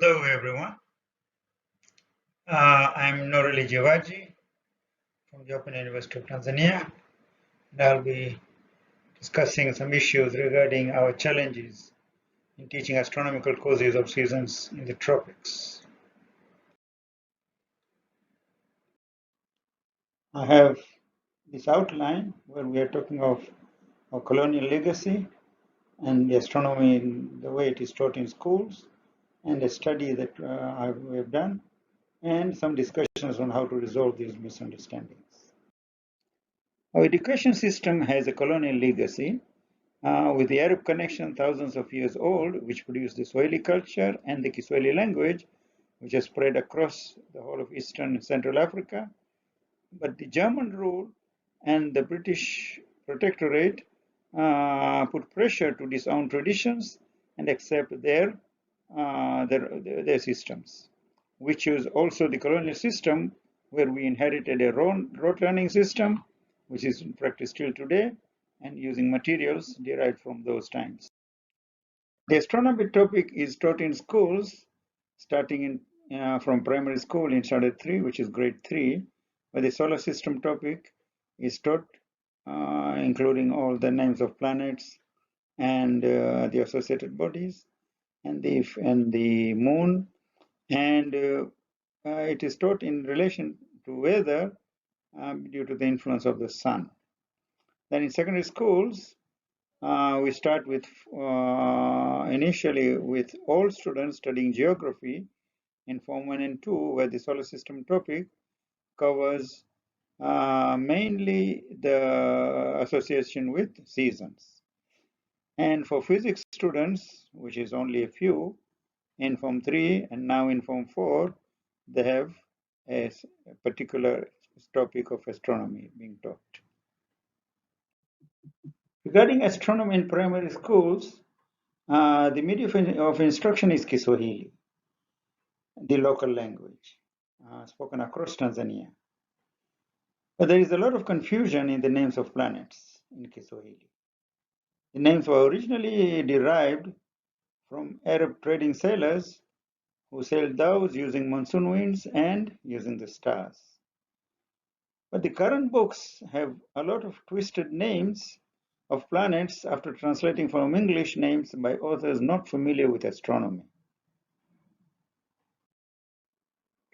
Hello everyone. I'm Noorali Jiwaji from the Open University of Tanzania, and I'll be discussing some issues regarding our challenges in teaching astronomical courses of seasons in the tropics. I have this outline where we are talking of our colonial legacy and the astronomy in the way it is taught in schools, and a study that we have done, and some discussions on how to resolve these misunderstandings. Our education system has a colonial legacy with the Arab connection thousands of years old, which produced the Swahili culture and the Kiswahili language, which has spread across the whole of Eastern and Central Africa. But the German rule and the British protectorate put pressure to disown traditions and accept their systems. We choose also the colonial system, where we inherited a rote learning system, which is in practice till today, and using materials derived from those times. The astronomy topic is taught in schools, starting from primary school in standard 3, which is grade 3, where the solar system topic is taught, including all the names of planets and the associated bodies, and the moon, and it is taught in relation to weather due to the influence of the sun. Then in secondary schools, we start with initially with all students studying geography in Form 1 and 2, where the solar system topic covers mainly the association with seasons. And for physics students, which is only a few, in Form 3 and now in Form 4, they have a particular topic of astronomy being taught. Regarding astronomy in primary schools, the medium of instruction is Kiswahili, the local language spoken across Tanzania. But there is a lot of confusion in the names of planets in Kiswahili. The names were originally derived from Arab trading sailors who sailed dhows using monsoon winds and using the stars. But the current books have a lot of twisted names of planets after translating from English names by authors not familiar with astronomy.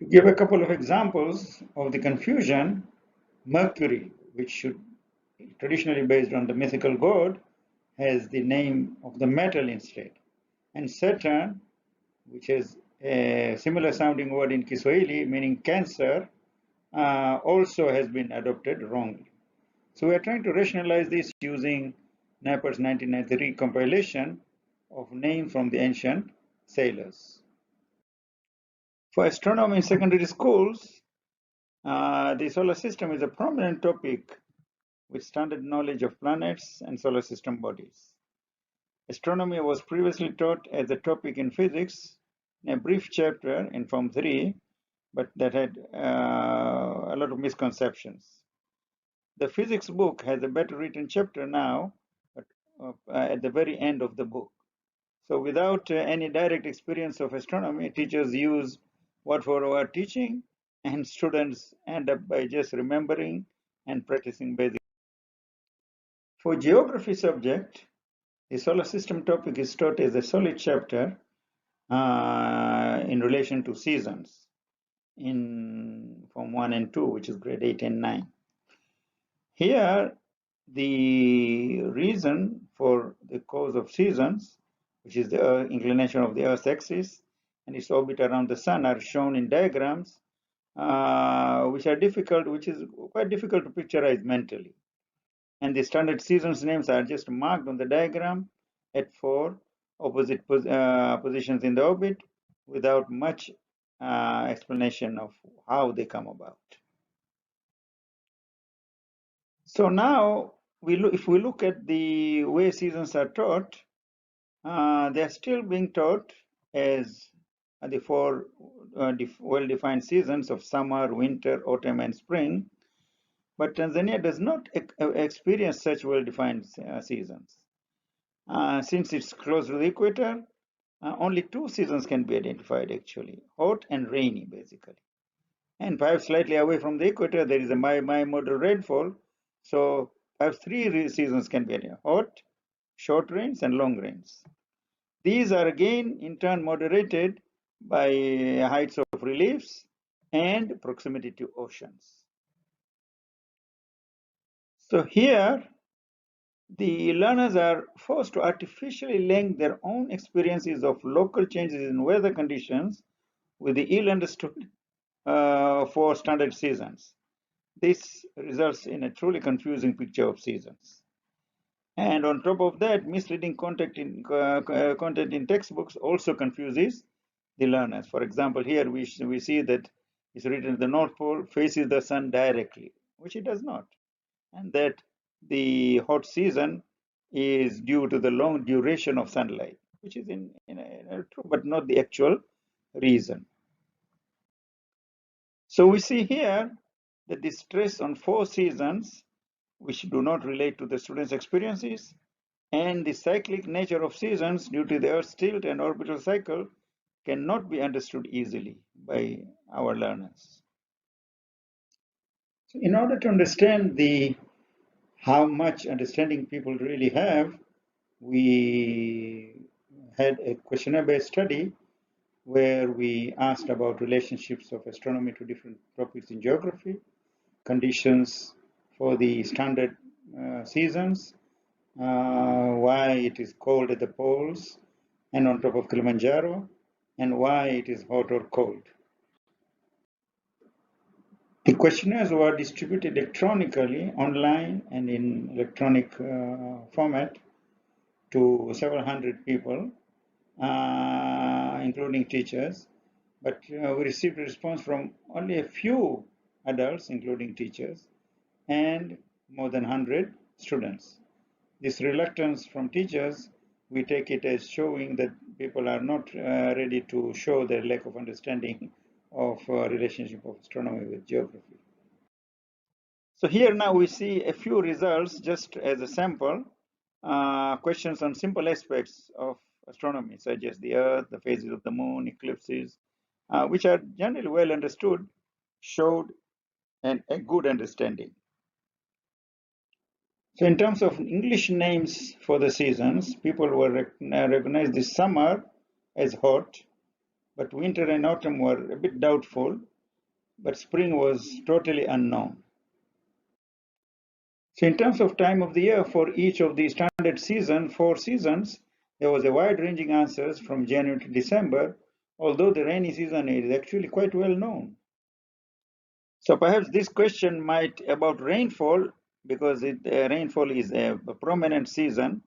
To give a couple of examples of the confusion, Mercury, which should be traditionally based on the mythical god, has the name of the metal instead. And Saturn, which has a similar sounding word in Kiswahili, meaning cancer, also has been adopted wrongly. So we are trying to rationalize this using Napper's 1993 compilation of names from the ancient sailors. For astronomy in secondary schools, the solar system is a prominent topic with standard knowledge of planets and solar system bodies. Astronomy was previously taught as a topic in physics in a brief chapter in Form 3, but that had a lot of misconceptions. The physics book has a better written chapter now, but at the very end of the book. So without any direct experience of astronomy, teachers use word for word teaching, and students end up by just remembering and practicing basic. For geography subject, the solar system topic is taught as a solid chapter in relation to seasons in Form 1 and 2, which is grade 8 and 9. Here, the reason for the cause of seasons, which is the inclination of the Earth's axis and its orbit around the sun, are shown in diagrams, which is quite difficult to picturize mentally. And the standard seasons names are just marked on the diagram at 4 opposite positions in the orbit without much explanation of how they come about. So now, if we look at the way seasons are taught, they are still being taught as the four well-defined seasons of summer, winter, autumn, and spring. But Tanzania does not experience such well-defined seasons. Since it's close to the equator, only two seasons can be identified actually, hot and rainy basically. And perhaps slightly away from the equator, there is a bimodal rainfall. So perhaps three seasons can be identified: hot, short rains, and long rains. These are again in turn moderated by heights of reliefs and proximity to oceans. So here, the learners are forced to artificially link their own experiences of local changes in weather conditions with the ill understood for standard seasons. This results in a truly confusing picture of seasons. And on top of that, misleading content in textbooks also confuses the learners. For example, here we see that it's written the North Pole faces the sun directly, which it does not. And that the hot season is due to the long duration of sunlight, which is in true, but not the actual reason. So we see here that the stress on four seasons, which do not relate to the students' experiences, and the cyclic nature of seasons due to the Earth's tilt and orbital cycle cannot be understood easily by our learners. So in order to understand how much understanding people really have, we had a questionnaire-based study where we asked about relationships of astronomy to different topics in geography, conditions for the standard seasons, why it is cold at the poles and on top of Kilimanjaro, and why it is hot or cold. The questionnaires were distributed electronically, online, and in electronic format to several hundred people, including teachers, but we received a response from only a few adults, including teachers, and more than 100 students. This reluctance from teachers, we take it as showing that people are not ready to show their lack of understanding of relationship of astronomy with geography. So here now we see a few results just as a sample, questions on simple aspects of astronomy, such as the Earth, the phases of the moon, eclipses, which are generally well understood, showed a good understanding. So in terms of English names for the seasons, people were recognized the summer as hot, but winter and autumn were a bit doubtful, but spring was totally unknown. So in terms of time of the year for each of the standard season, 4 seasons, there was a wide-ranging answers from January to December, although the rainy season is actually quite well known. So perhaps this question might about rainfall, because rainfall is a prominent season.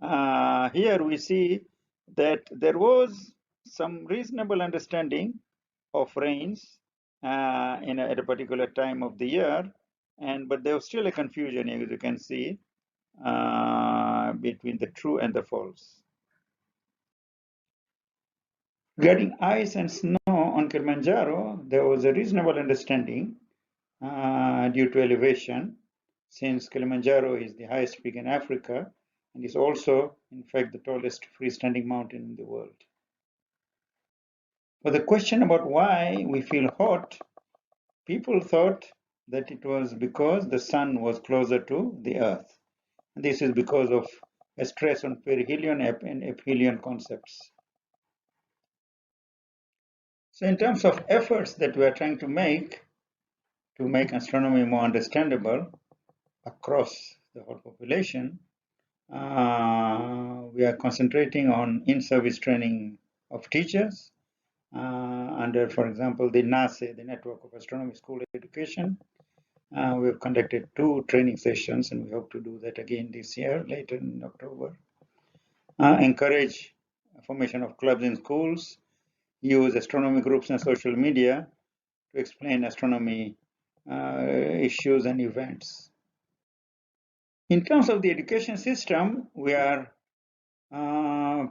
Here we see that there was some reasonable understanding of rains at a particular time of the year, but there was still a confusion, as you can see, between the true and the false. Regarding ice and snow on Kilimanjaro, there was a reasonable understanding due to elevation, since Kilimanjaro is the highest peak in Africa and is also, in fact, the tallest freestanding mountain in the world. For the question about why we feel hot, people thought that it was because the sun was closer to the earth. And this is because of a stress on perihelion and aphelion concepts. So in terms of efforts that we are trying to make astronomy more understandable across the whole population, we are concentrating on in-service training of teachers under, for example, the NASE, the Network of Astronomy School Education. We have conducted 2 training sessions, and we hope to do that again this year, later in October. Encourage formation of clubs in schools, use astronomy groups and social media to explain astronomy issues and events. In terms of the education system, we are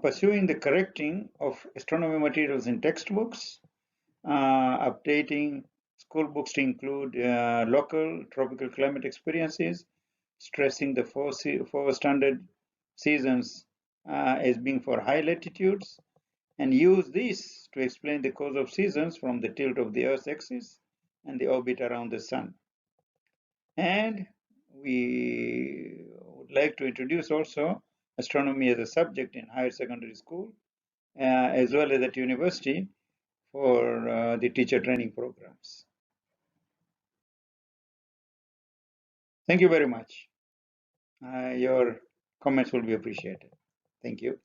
pursuing the correcting of astronomy materials in textbooks, updating school books to include local tropical climate experiences, stressing the 4 standard seasons as being for high latitudes, and use this to explain the course of seasons from the tilt of the Earth's axis and the orbit around the Sun. And we would like to introduce also astronomy as a subject in higher secondary school, as well as at university for the teacher training programs. Thank you very much. Your comments will be appreciated. Thank you.